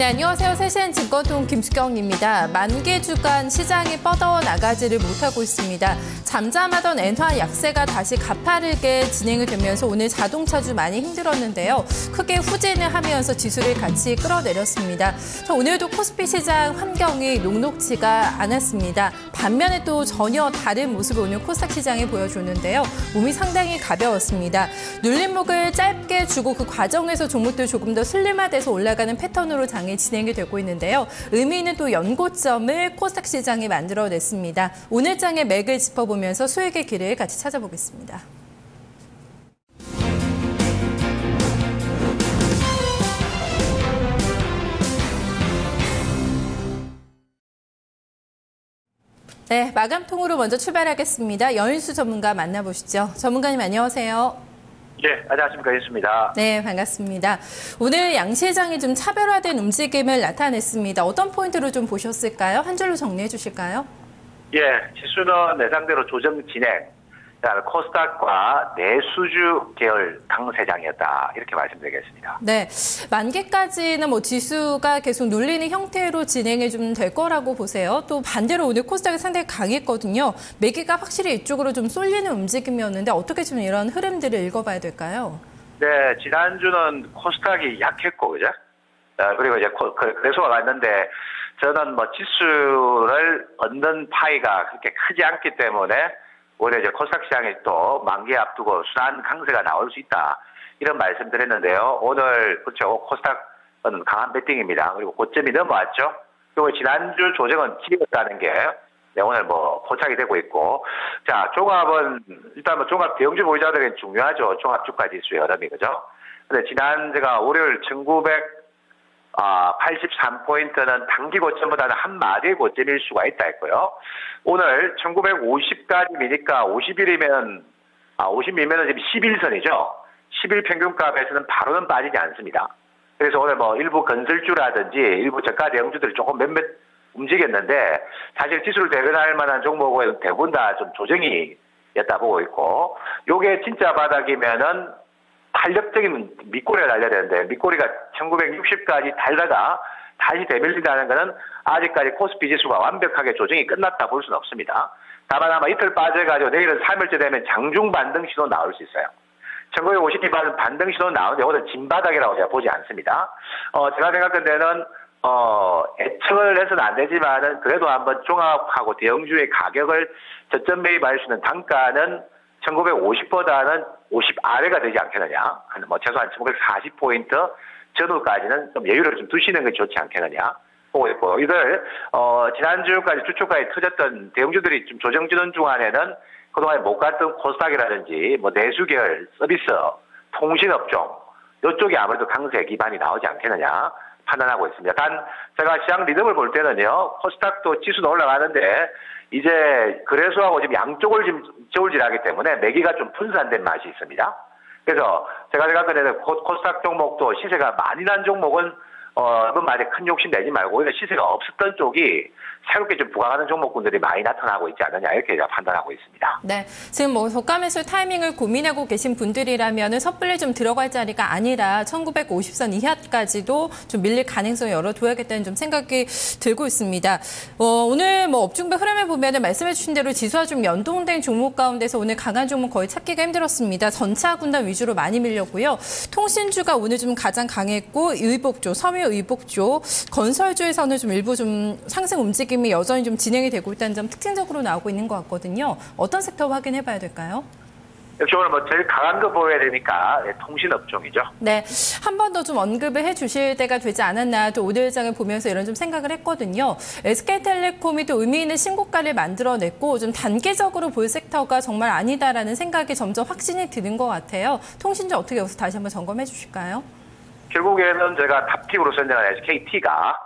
네, 안녕하세요. 세시엔 증권통 김수경입니다. 만기 주간 시장이 뻗어 나가지를 못하고 있습니다. 잠잠하던 엔화 약세가 다시 가파르게 진행이 되면서 오늘 자동차주 많이 힘들었는데요. 크게 후진을 하면서 지수를 같이 끌어내렸습니다. 오늘도 코스피 시장 환경이 녹록지가 않았습니다. 반면에 또 전혀 다른 모습을 오늘 코스닥 시장이 보여줬는데요. 몸이 상당히 가벼웠습니다. 눌림목을 짧게 주고 그 과정에서 종목들 조금 더 슬림화돼서 올라가는 패턴으로 장이 진행이 되고 있는데요. 의미 있는 또 연고점을 코스닥 시장이 만들어냈습니다. 오늘 장의 맥을 짚어보면서 수익의 길을 같이 찾아보겠습니다. 네, 마감통으로 먼저 출발하겠습니다. 여인수 전문가 만나보시죠. 전문가님 안녕하세요. 네, 안녕하십니까. 여인수입니다. 네, 반갑습니다. 오늘 양시장이 좀 차별화된 움직임을 나타냈습니다. 어떤 포인트로 좀 보셨을까요? 한 줄로 정리해 주실까요? 예, 지수는 내상대로 조정 진행, 코스닥과 내수주 계열 강세장이었다. 이렇게 말씀드리겠습니다. 네, 만기까지는 뭐 지수가 계속 눌리는 형태로 진행이 좀 될 거라고 보세요. 또 반대로 오늘 코스닥이 상당히 강했거든요. 매기가 확실히 이쪽으로 좀 쏠리는 움직임이었는데 어떻게 좀 이런 흐름들을 읽어봐야 될까요? 네, 지난주는 코스닥이 약했고, 그죠? 그리고 이제 그래서 왔는데 저는 뭐 지수를 얻는 파이가 그렇게 크지 않기 때문에 오히려 이제 코스닥 시장이 또 만기 앞두고 순환 강세가 나올 수 있다. 이런 말씀 드렸는데요. 오늘, 그렇죠. 코스닥은 강한 배팅입니다. 그리고 고점이 넘어왔죠. 그리고 지난주 조정은 길었다는 게 네, 오늘 뭐 포착이 되고 있고. 자, 종합은, 일단 뭐 종합 대형주 보유자들에게 중요하죠. 종합 주가 지수의 흐름이, 그죠? 근데 지난 제가 월요일 1983포인트는 단기 고점보다는 한 마디의 고점일 수가 있다 했고요. 오늘 1950까지 미니까 50일이면, 50일이면 지금 11선이죠. 10일 평균값에서는 바로는 빠지지 않습니다. 그래서 오늘 뭐 일부 건설주라든지 일부 저가 대형주들이 조금 몇몇 움직였는데 사실 지수를 대변할 만한 종목은 대부분 다 좀 조정이었다 보고 있고, 요게 진짜 바닥이면은 탄력적인 밑꼬리가 달려야 되는데 밑꼬리가 1960까지 달다가 다시 되밀린다는 것은 아직까지 코스피 지수가 완벽하게 조정이 끝났다 볼 수는 없습니다. 다만 아마 이틀 빠져가지고 내일은 3일째 되면 장중 반등 시도 나올 수 있어요. 1950기 반등 시도 나오는데 오늘 진바닥이라고 제가 보지 않습니다. 제가 생각할 때는 애청을 해서는 안 되지만은 그래도 한번 종합하고 대형주의 가격을 저점 매입할 수 있는 단가는 1950보다는 50 아래가 되지 않겠느냐. 뭐 최소한 1940포인트 전후까지는 좀 여유를 좀 두시는 게 좋지 않겠느냐. 보고 있고, 이걸, 지난주까지 주초까지 터졌던 대형주들이 좀 조정지는 중간에는 그동안에 못 갔던 코스닥이라든지 뭐 내수계열, 서비스, 통신업종, 이쪽이 아무래도 강세 기반이 나오지 않겠느냐 판단하고 있습니다. 단, 제가 시장 리듬을 볼 때는요, 코스닥도 지수도 올라가는데, 이제 거래소하고 지금 양쪽을 지금 저울질하기 때문에 매기가 좀 분산된 맛이 있습니다. 그래서 제가 생각할 때는 코스닥 종목도 시세가 많이 난 종목은 이번 말에 큰 욕심 내지 말고 오히려 시세가 없었던 쪽이 새롭게 좀 부각하는 종목군들이 많이 나타나고 있지 않느냐 이렇게 제가 판단하고 있습니다. 네, 지금 뭐 저가 매수 타이밍을 고민하고 계신 분들이라면 섣불리 좀 들어갈 자리가 아니라 1950선 이하까지도 좀 밀릴 가능성을 열어둬야겠다는 좀 생각이 들고 있습니다. 오늘 뭐 업종별 흐름을 보면은 말씀해주신 대로 지수와 좀 연동된 종목 가운데서 오늘 강한 종목 거의 찾기가 힘들었습니다. 전차 군단 위주로 많이 밀렸고요. 통신주가 오늘 좀 가장 강했고 의복조, 섬유의복조, 건설주에서는 좀 일부 좀 상승 움직임이 여전히 좀 진행이 되고 있다는 점 특징적으로 나오고 있는 것 같거든요. 어떤 섹터 확인해 봐야 될까요? 역시 오늘 뭐 제일 강한 거 보여야 되니까 통신업종이죠. 네, 한 번 더 좀 언급을 해 주실 때가 되지 않았나 또 오늘 장을 보면서 이런 좀 생각을 했거든요. SK텔레콤이 또 의미 있는 신고가를 만들어냈고 좀 단기적으로 볼 섹터가 정말 아니다라는 생각이 점점 확신이 드는 것 같아요. 통신주 어떻게 여기서 다시 한번 점검해 주실까요? 결국에는 제가 탑픽으로 선정한 SKT가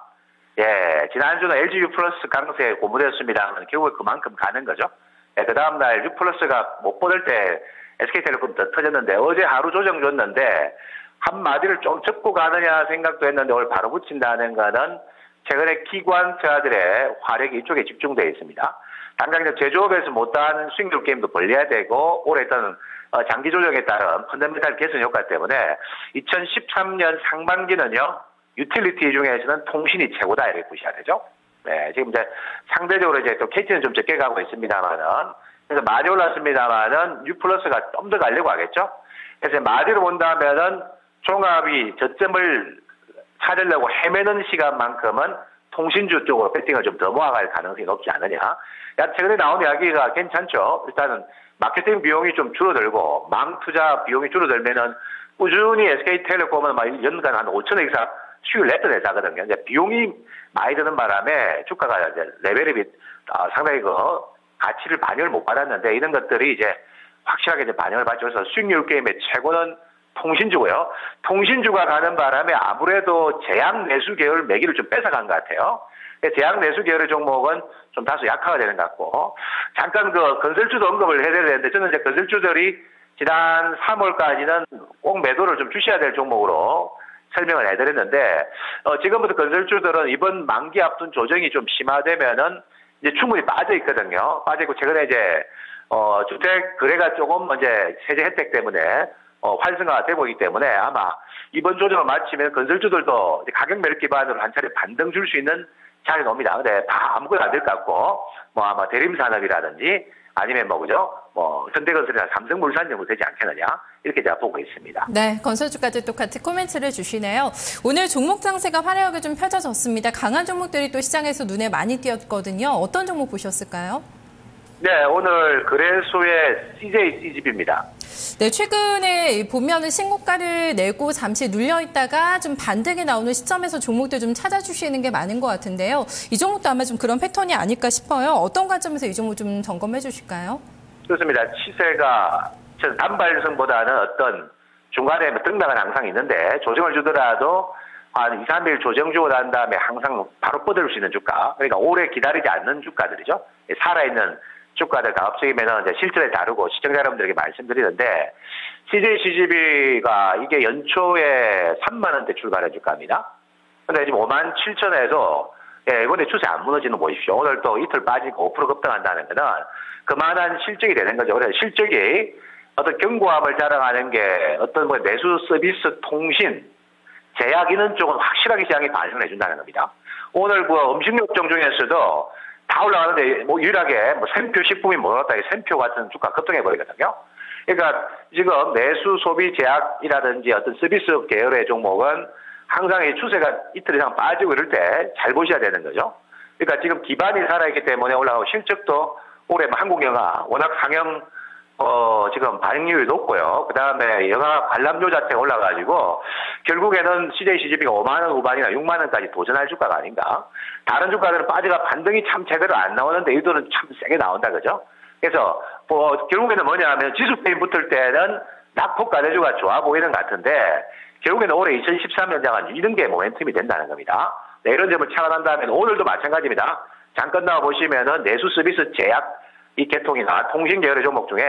지난주는 LG U 플러스 강세에 고무되었습니다. 결국에 그만큼 가는 거죠. 그 다음날 U 플러스가 못 받을 때 SK텔레콤 터졌는데 어제 하루 조정 줬는데 한마디를 좀 접고 가느냐 생각도 했는데 오늘 바로 붙인다는 거는 최근에 기관차들의 화력이 이쪽에 집중되어 있습니다. 당장 제조업에서 못다한 수익률 게임도 벌려야 되고 올해 일단 장기 조정에 따른 펀더멘탈 개선 효과 때문에 2013년 상반기는요 유틸리티 중에서는 통신이 최고다 이렇게 보셔야 되죠. 네, 지금 이제 상대적으로 이제 또 KT는 좀 적게 가고 있습니다만은 그래서 많이 올랐습니다만은 U 플러스가 좀 더 가려고 하겠죠. 그래서 마디로 본다면은 종합이 저점을 찾으려고 헤매는 시간만큼은 통신주 쪽으로 배팅을 좀 더 모아갈 가능성이 높지 않느냐. 최근에 나온 이야기가 괜찮죠. 일단은 마케팅 비용이 좀 줄어들고 망 투자 비용이 줄어들면은 꾸준히 SK텔레콤은 막 연간 한 5천억 이상 수익을 냈던 회사거든요. 이제 비용이 많이 드는 바람에 주가가 이제 레벨이 상당히 그 가치를 반영을 못 받았는데 이런 것들이 이제 확실하게 이제 반영을 받죠. 그래서 수익률 게임의 최고는 통신주고요. 통신주가 가는 바람에 아무래도 제약 내수 계열 매기를 좀 뺏어간 것 같아요. 제약 내수 계열의 종목은 좀 다소 약화가 되는 것 같고 잠깐 그 건설주도 언급을 해야 되는데 저는 이제 건설주들이 지난 3월까지는 꼭 매도를 좀 주셔야 될 종목으로 설명을 해드렸는데 지금부터 건설주들은 이번 만기 앞둔 조정이 좀 심화되면은 이제 충분히 빠져 있거든요. 빠져 있고 최근에 이제 주택 거래가 조금 이제 세제 혜택 때문에 활성화가 되고 있기 때문에 아마 이번 조정을 마치면 건설주들도 이제 가격 매력 기반으로 한 차례 반등 줄 수 있는 자리가 옵니다. 근데 다 아무것도 안 될 것 같고 뭐 아마 대림산업이라든지 아니면 뭐 그죠? 뭐 현대건설이나 삼성물산 정도 되지 않겠느냐 이렇게 제가 보고 있습니다. 네, 건설주까지 똑같이 코멘트를 주시네요. 오늘 종목 장세가 화려하게 좀 펼쳐졌습니다. 강한 종목들이 또 시장에서 눈에 많이 띄었거든요. 어떤 종목 보셨을까요? 네, 오늘 거래소의 CJ CGV입니다. 네, 최근에 보면은 신고가를 내고 잠시 눌려 있다가 좀 반등이 나오는 시점에서 종목들 좀 찾아주시는 게 많은 것 같은데요. 이 종목도 아마 좀 그런 패턴이 아닐까 싶어요. 어떤 관점에서 이 종목 좀 점검해 주실까요? 그렇습니다. 시세가 단발성보다는 어떤 중간에 등락은 항상 있는데 조정을 주더라도 한 2, 3일 조정 주고 난 다음에 항상 바로 뻗을 수 있는 주가. 그러니까 오래 기다리지 않는 주가들이죠. 살아있는 주가들 가급적이면 이제 실전에 다루고 시청자 여러분들에게 말씀드리는데 CJ CGV가 이게 연초에 3만 원대 출발한 주가입니다. 근데 지금 5만 7천에서 이번에 추세 안 무너지는 거 보십시오. 오늘 또 이틀 빠지고 5% 급등한다는 거는 그만한 실적이 되는 거죠. 그래서 실적이 어떤 견고함을 자랑하는 게 어떤 뭐 내수 서비스 통신 제약 이런 쪽은 확실하게 시장이 반응을 해준다는 겁니다. 오늘 그 음식료종 중에서도 다 올라가는데 뭐 유일하게 뭐 샘표 식품이 못 올랐다 샘표 같은 주가 급등해 버리거든요. 그러니까 지금 내수 소비 제약이라든지 어떤 서비스 계열의 종목은 항상 이 추세가 이틀 이상 빠지고 이럴 때 잘 보셔야 되는 거죠. 그러니까 지금 기반이 살아있기 때문에 올라가고 실적도 올해 한국 영화 워낙 상영 지금 반응률이 높고요. 그 다음에 영화 관람료 자체가 올라가지고 결국에는 CJ CGV가 5만 원 후반이나 6만 원까지 도전할 주가가 아닌가. 다른 주가들은 빠지가 반등이 참 제대로 안 나오는데 이들은 참 세게 나온다 그죠. 그래서 뭐 결국에는 뭐냐 하면 지수페인 붙을 때는 낙폭 가대주가 좋아 보이는 것 같은데 결국에는 올해 2013년장은 이런 게 모멘텀이 된다는 겁니다. 네, 이런 점을 착안한다면 오늘도 마찬가지입니다. 잠깐 나와 보시면은 내수 서비스 제약 이 계통이나 통신 계열의 종목 중에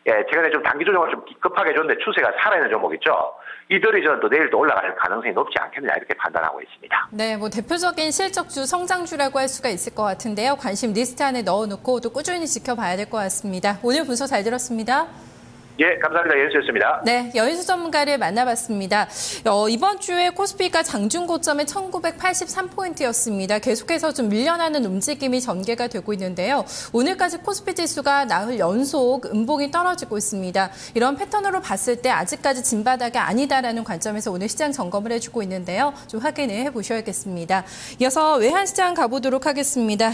최근에 좀 단기 조정을 좀 급하게 줬는데 추세가 살아있는 종목 있죠. 이들이 저는 또 내일 또 올라갈 가능성이 높지 않겠느냐 이렇게 판단하고 있습니다. 네, 뭐 대표적인 실적주, 성장주라고 할 수가 있을 것 같은데요. 관심 리스트 안에 넣어놓고 또 꾸준히 지켜봐야 될 것 같습니다. 오늘 분석 잘 들었습니다. 예, 감사합니다. 연수였습니다. 네, 여인수 전문가를 만나봤습니다. 이번 주에 코스피가 장중 고점에 1983포인트였습니다. 계속해서 좀 밀려나는 움직임이 전개가 되고 있는데요. 오늘까지 코스피 지수가 나흘 연속 음봉이 떨어지고 있습니다. 이런 패턴으로 봤을 때 아직까지 진바닥이 아니다라는 관점에서 오늘 시장 점검을 해주고 있는데요. 좀 확인을 해보셔야겠습니다. 이어서 외환시장 가보도록 하겠습니다.